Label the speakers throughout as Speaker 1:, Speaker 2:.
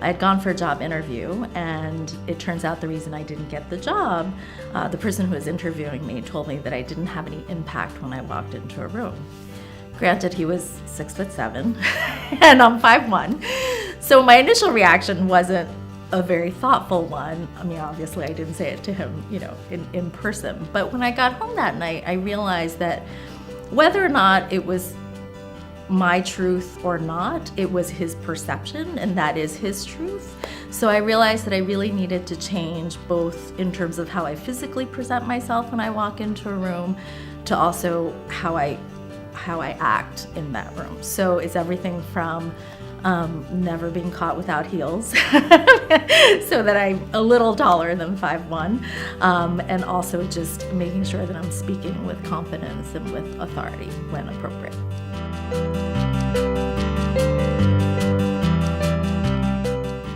Speaker 1: I had gone for a job interview, and it turns out the reason I didn't get the job, the person who was interviewing me told me that I didn't have any impact when I walked into a room. Granted, he was 6'7", and I'm 5'1", so my initial reaction wasn't a very thoughtful one. I mean, obviously I didn't say it to him, in person. But when I got home that night, I realized that whether or not it was my truth or not, it was his perception, and that is his truth. So I realized that I really needed to change, both in terms of how I physically present myself when I walk into a room, to also how I act in that room. So it's everything from never being caught without heels, so that I'm a little taller than 5'1", and also just making sure that I'm speaking with confidence and with authority when appropriate.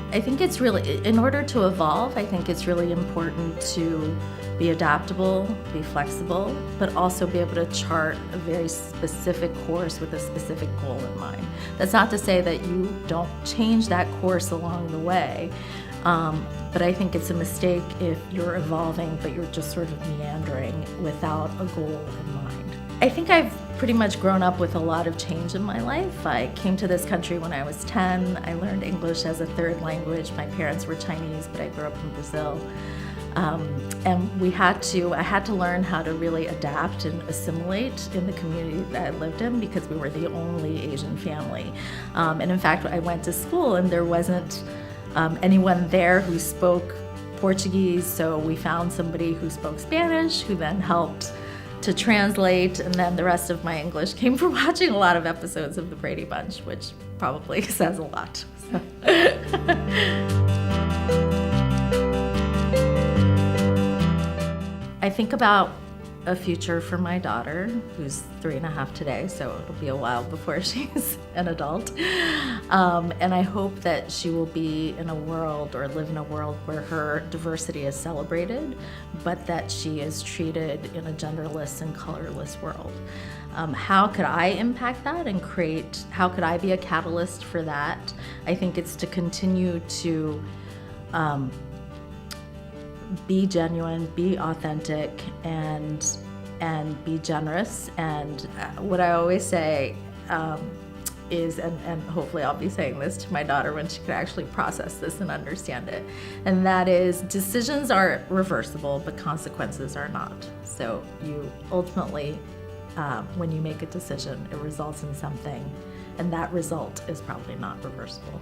Speaker 1: I think it's really, in order to evolve, I think it's really important to be adaptable, be flexible, but also be able to chart a very specific course with a specific goal in mind. That's not to say that you don't change that course along the way, but I think it's a mistake if you're evolving, but you're just sort of meandering without a goal in mind. I think I've pretty much grown up with a lot of change in my life. I came to this country when I was 10. I learned English as a third language. My parents were Chinese, but I grew up in Brazil. And I had to learn how to really adapt and assimilate in the community that I lived in, because we were the only Asian family. And in fact, I went to school and there wasn't anyone there who spoke Portuguese, so we found somebody who spoke Spanish, who then helped to translate, and then the rest of my English came from watching a lot of episodes of The Brady Bunch, which probably says a lot. So. I think about a future for my daughter, who's 3.5 today, so it'll be a while before she's an adult. And I hope that she will be in a world, or live in a world, where her diversity is celebrated, but that she is treated in a genderless and colorless world. How could I impact that and how could I be a catalyst for that? I think it's to continue to be genuine, be authentic, and be generous. And what I always say is, and hopefully I'll be saying this to my daughter when she can actually process this and understand it, and that is, decisions are reversible, but consequences are not. So you ultimately, when you make a decision, it results in something, and that result is probably not reversible.